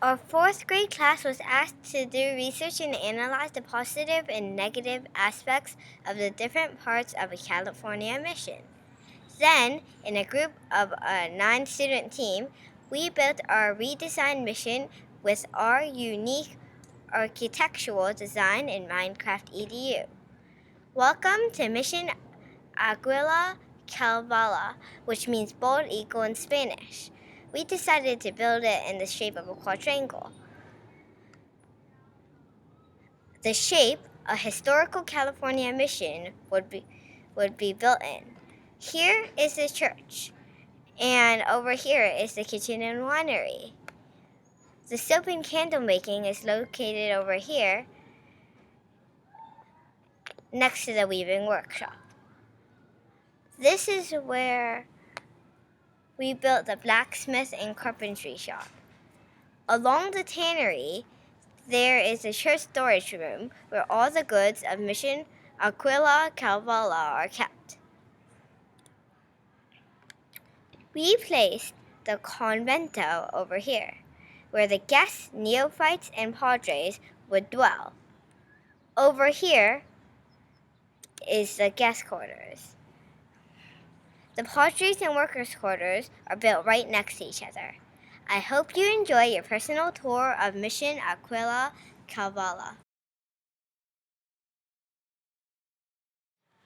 Our fourth grade class was asked to do research and analyze the positive and negative aspects of the different parts of a California mission. Then, in a group of a 9-student team, we built our redesigned mission with our unique architectural design in Minecraft EDU. Welcome to Mission Aguila Calvala, which means bald eagle in Spanish. We decided to build it in the shape of a quadrangle. The shape a historical California mission would be built in. Here is the church, and over here is the kitchen and winery. The soap and candle making is located over here next to the weaving workshop. This is where we built the blacksmith and carpentry shop. Along the tannery, there is a church storage room where all the goods of Mission Aquila Calvala are kept. We placed the convento over here, where the guests, neophytes, and padres would dwell. Over here is the guest quarters. The padres and workers' quarters are built right next to each other. I hope you enjoy your personal tour of Mission Aquila Calvala.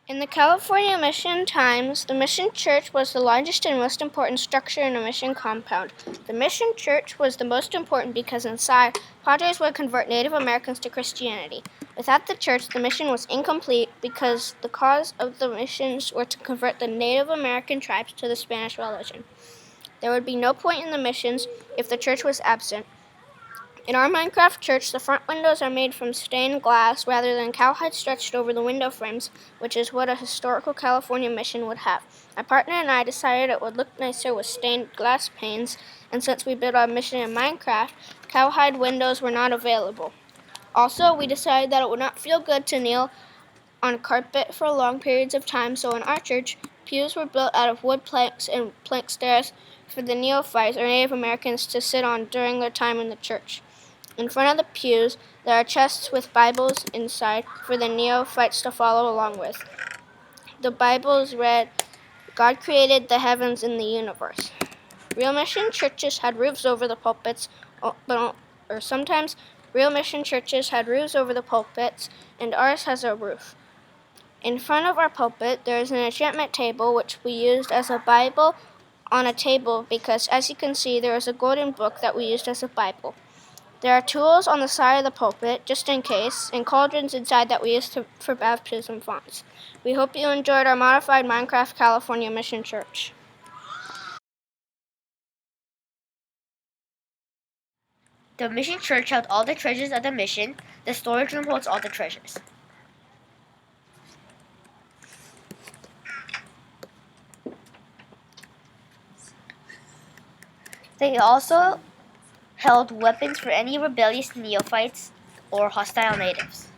In the California mission times, the mission church was the largest and most important structure in a mission compound. The mission church was the most important because inside, padres would convert Native Americans to Christianity. Without the church, the mission was incomplete because the cause of the missions were to convert the Native American tribes to the Spanish religion. There would be no point in the missions if the church was absent. In our Minecraft church, the front windows are made from stained glass rather than cowhide stretched over the window frames, which is what a historical California mission would have. My partner and I decided it would look nicer with stained glass panes, and since we built our mission in Minecraft, cowhide windows were not available. Also, we decided that it would not feel good to kneel on carpet for long periods of time, so in our church, pews were built out of wood planks and plank stairs for the neophytes or Native Americans to sit on during their time in the church. In front of the pews, there are chests with Bibles inside for the neophytes to follow along with. The Bibles read, "God created the heavens and the universe." Real mission churches had roofs over the pulpits, or sometimes real mission churches had roofs over the pulpits, and ours has a roof. In front of our pulpit, there is an enchantment table which we used as a Bible on a table because, as you can see, there is a golden book that we used as a Bible. There are tools on the side of the pulpit, just in case, and cauldrons inside that we use for baptism fonts. We hope you enjoyed our modified Minecraft California Mission Church. The mission church held all the treasures of the mission. The storage room holds all the treasures. They also held weapons for any rebellious neophytes or hostile natives.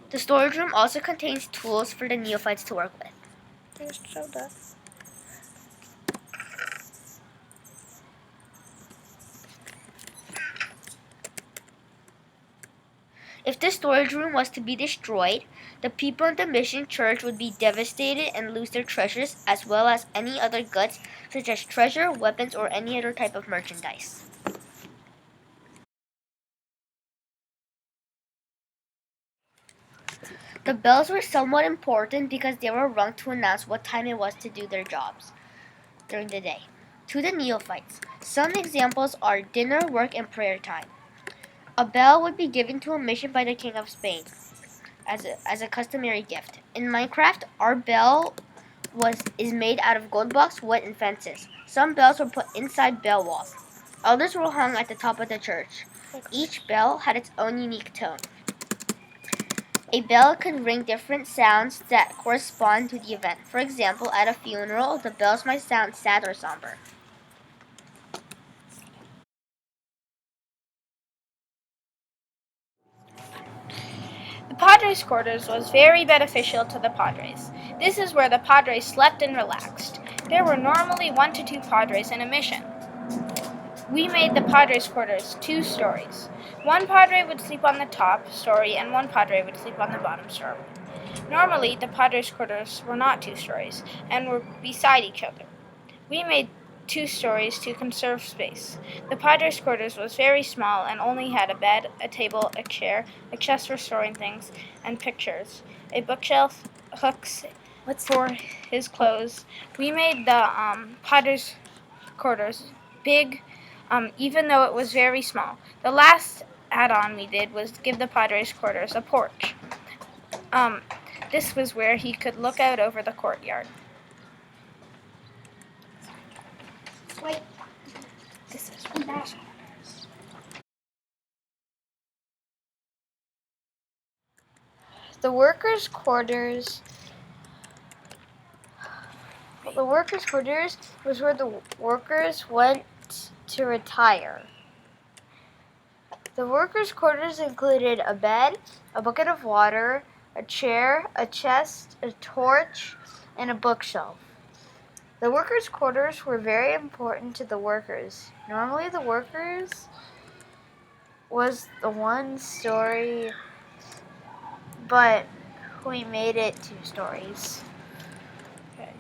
The storage room also contains tools for the neophytes to work with. Just show that. If this storage room was to be destroyed, the people in the mission church would be devastated and lose their treasures as well as any other goods such as treasure, weapons, or any other type of merchandise. The bells were somewhat important because they were rung to announce what time it was to do their jobs during the day. To the neophytes, some examples are dinner, work, and prayer time. A bell would be given to a mission by the King of Spain as a customary gift. In Minecraft, our bell is made out of gold blocks, wood, and fences. Some bells were put inside bell walls. Others were hung at the top of the church. Each bell had its own unique tone. A bell could ring different sounds that correspond to the event. For example, at a funeral, the bells might sound sad or somber. The Padres' quarters was very beneficial to the Padres. This is where the Padres slept and relaxed. There were normally 1 to 2 padres in a mission. We made the padres' quarters 2 stories. One padre would sleep on the top story and one padre would sleep on the bottom story. Normally, the padres' quarters were not 2 stories and were beside each other. We made 2 stories to conserve space. The padres' quarters was very small and only had a bed, a table, a chair, a chest for storing things, and pictures, a bookshelf, hooks for his clothes. We made the padres' quarters big, even though it was very small. The last add-on we did was give the padres' quarters a porch. This was where he could look out over the courtyard. Wait. This is the workers' quarters. The workers' quarters was where the workers went to retire. The workers' quarters included a bed, a bucket of water, a chair, a chest, a torch, and a bookshelf. The workers' quarters were very important to the workers. Normally the workers was the 1 story, but we made it 2 stories. Okay.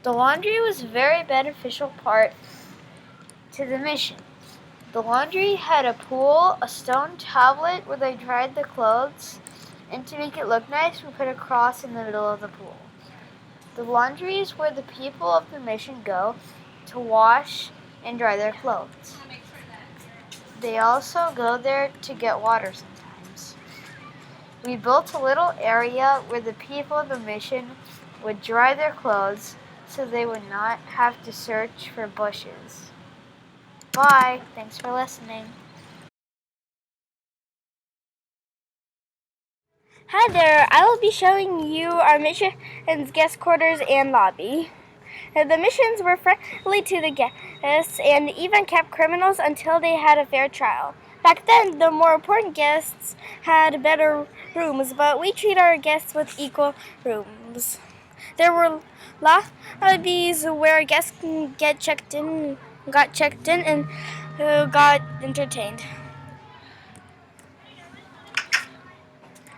The laundry was a very beneficial part to the mission. The laundry had a pool, a stone tablet where they dried the clothes, and to make it look nice, we put a cross in the middle of the pool. The laundry is where the people of the mission go to wash and dry their clothes. They also go there to get water sometimes. We built a little area where the people of the mission would dry their clothes so they would not have to search for bushes. Bye. Thanks for listening. Hi there, I will be showing you our mission's guest quarters and lobby. The missions were friendly to the guests and even kept criminals until they had a fair trial. Back then, the more important guests had better rooms, but we treat our guests with equal rooms. There were lobbies where guests got checked in and got entertained.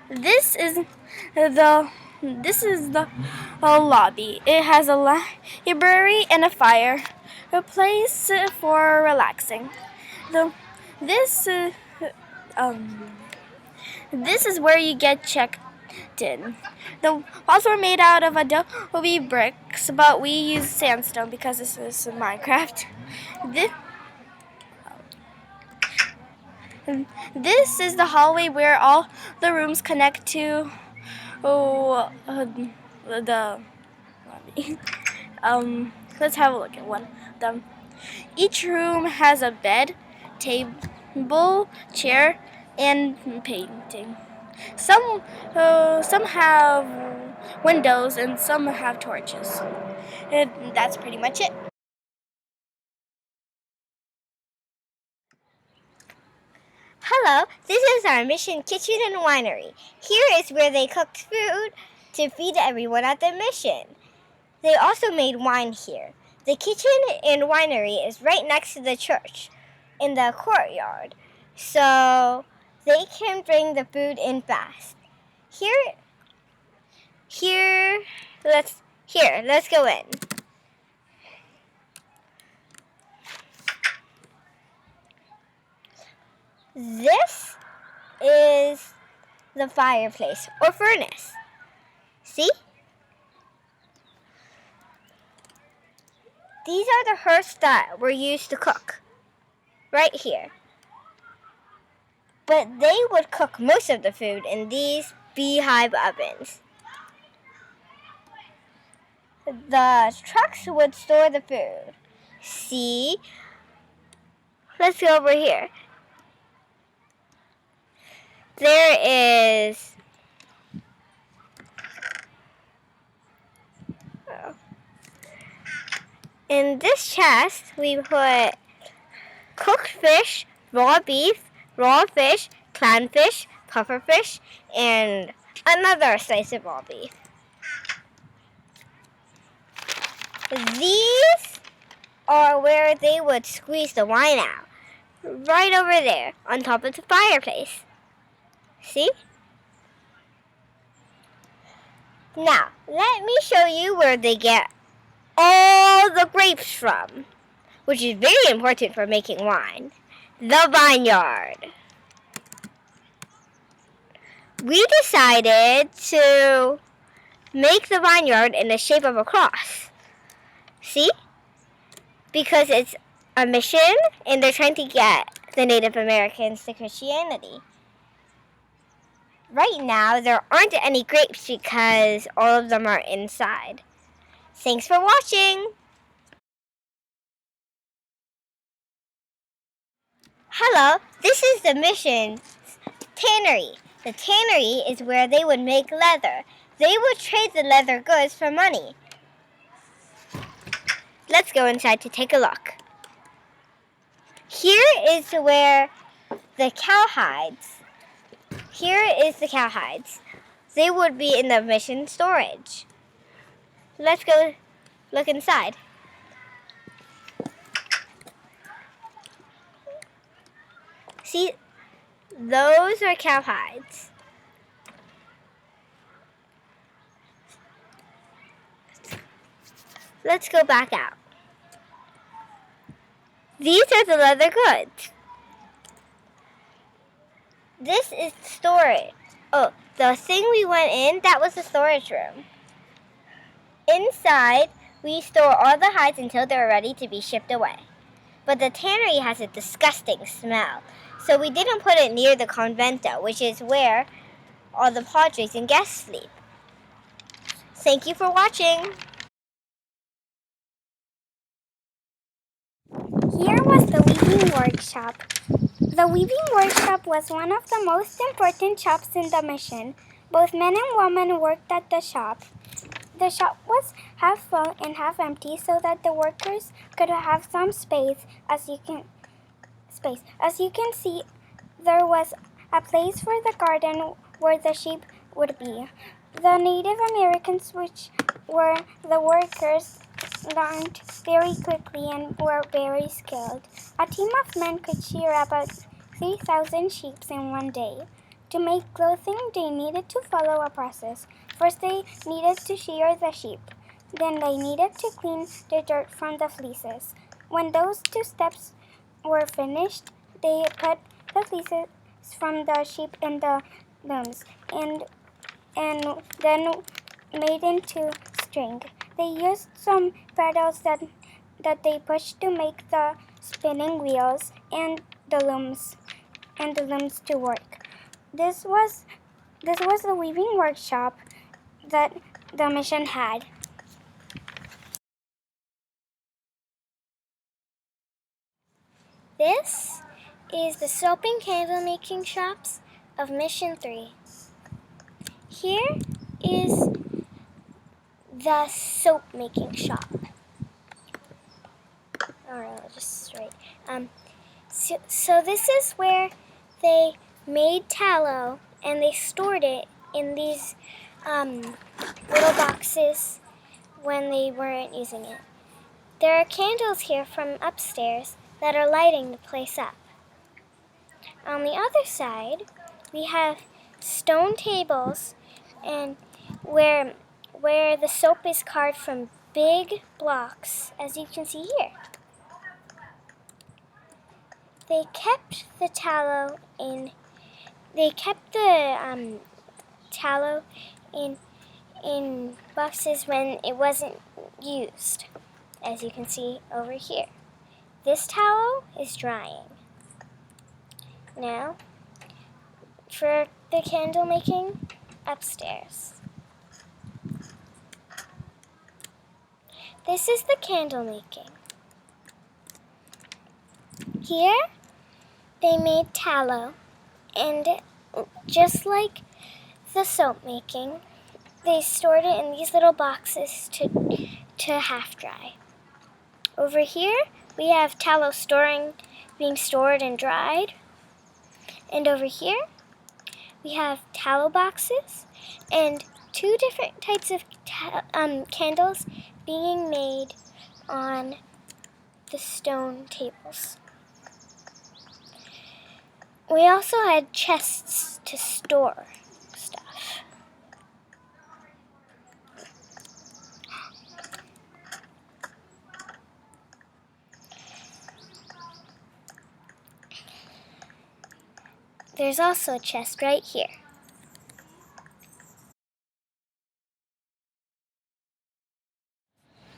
This is the lobby. It has a library and a fireplace for relaxing. The this this is where you get checked in. The walls were made out of adobe bricks, but we use sandstone because this is Minecraft. This is the hallway where all the rooms connect to the lobby. Let's have a look at one of them. Each room has a bed, table, chair, and painting. Some have windows and some have torches. And that's pretty much it. Hello, this is our mission kitchen and winery. Here is where they cooked food to feed everyone at the mission. They also made wine here. The kitchen and winery is right next to the church in the courtyard, so they can bring the food in fast. Let's go in. This is the fireplace or furnace. See? These are the hearths that were used to cook. Right here. But they would cook most of the food in these beehive ovens. The trucks would store the food. See? Let's go over here. There is In this chest, we put cooked fish, raw beef, raw fish, clownfish, pufferfish, and another slice of raw beef. These are where they would squeeze the wine out. Right over there, on top of the fireplace. See? Now, let me show you where they get all the grapes from, which is very important for making wine. The vineyard. We decided to make the vineyard in the shape of a cross. See? Because it's a mission and they're trying to get the Native Americans to Christianity. Right now, there aren't any grapes because all of them are inside. Thanks for watching! Hello, this is the mission's tannery. The tannery is where they would make leather. They would trade the leather goods for money. Let's go inside to take a look. Here is where the cowhides. Here is the cowhides. They would be in the mission storage. Let's go look inside. See, those are cowhides. Let's go back out. These are the leather goods. This is storage. Oh, the thing we went in, that was the storage room. Inside, we store all the hides until they're ready to be shipped away. But the tannery has a disgusting smell, so we didn't put it near the convento, which is where all the padres and guests sleep. Thank you for watching. Here was the weaving workshop. The weaving workshop was one of the most important shops in the mission. Both men and women worked at the shop. The shop was half full and half empty so that the workers could have some space. As you can see, there was a place for the garden where the sheep would be. The Native Americans, which were the workers, learned very quickly and were very skilled. A team of men could shear about 3,000 sheep in one day. To make clothing, they needed to follow a process. First, they needed to shear the sheep. Then they needed to clean the dirt from the fleeces. When those two steps were finished, they put the fleeces from the sheep in the looms and then made into string. They used some pedals that they pushed to make the spinning wheels and the looms to work. This was the weaving workshop that the mission had. This is the soap and candle making shops of Mission 3. Here is the soap making shop. Alright, I'll just write. So this is where they made tallow and they stored it in these little boxes when they weren't using it. There are candles here from upstairs that are lighting the place up. On the other side, we have stone tables and where the soap is carved from big blocks, as you can see here. They kept the tallow in boxes when it wasn't used, as you can see over here. This tallow is drying. Now, for the candle making, upstairs. This is the candle making. Here, they made tallow, and just like the soap making, they stored it in these little boxes to half dry. Over here, we have tallow being stored and dried. And over here, we have tallow boxes and 2 different types of candles being made on the stone tables. We also had chests to store stuff. There's also a chest right here.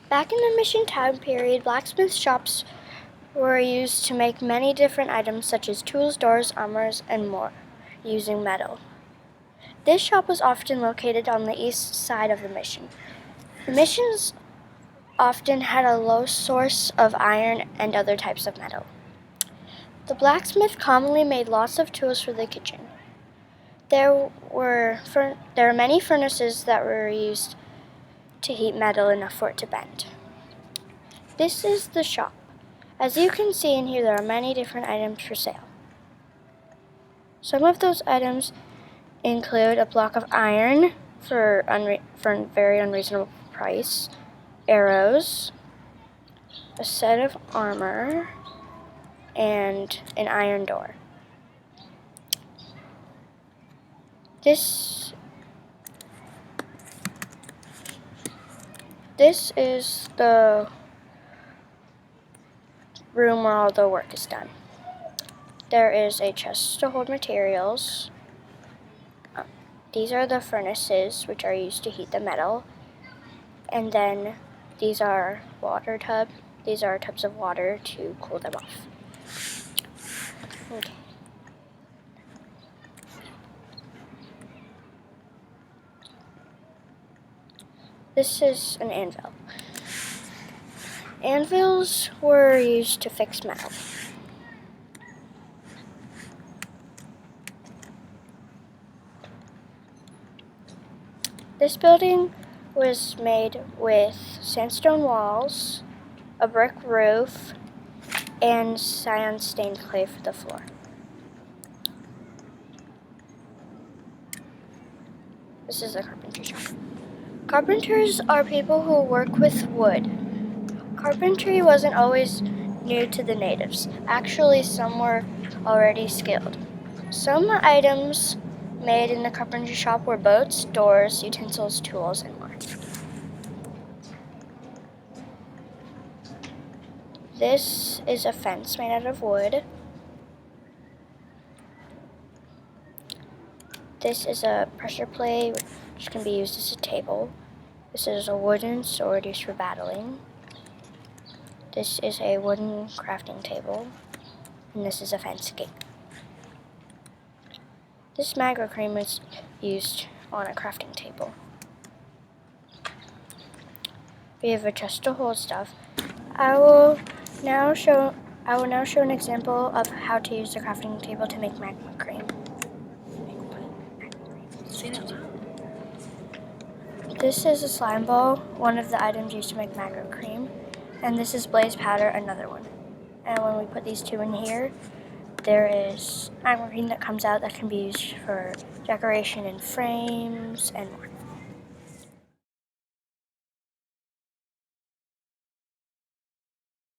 Back in the mission time period, blacksmith shops were used to make many different items such as tools, doors, armors, and more, using metal. This shop was often located on the east side of the mission. The missions often had a low source of iron and other types of metal. The blacksmith commonly made lots of tools for the kitchen. There were many furnaces that were used to heat metal enough for it to bend. This is the shop. As you can see in here, there are many different items for sale. Some of those items include a block of iron for a very unreasonable price, arrows, a set of armor, and an iron door. This is the room where all the work is done. There is a chest to hold materials. These are the furnaces which are used to heat the metal. And then these are water tubs. These are tubs of water to cool them off. Okay. This is an anvil. Anvils were used to fix metal. This building was made with sandstone walls, a brick roof, and cyan stained clay for the floor. This is a carpentry shop. Carpenters are people who work with wood. Carpentry wasn't always new to the natives. Actually, some were already skilled. Some items made in the carpentry shop were boats, doors, utensils, tools, and more. This is a fence made out of wood. This is a pressure plate, which can be used as a table. This is a wooden sword used for battling. This is a wooden crafting table. And this is a fence gate. This magma cream is used on a crafting table. We have a chest to hold stuff. I will now show an example of how to use the crafting table to make magma cream. This is a slime ball, one of the items used to make magma cream, and this is blaze powder, another one. And when we put these two in here, there is magma cream that comes out that can be used for decoration in frames and more.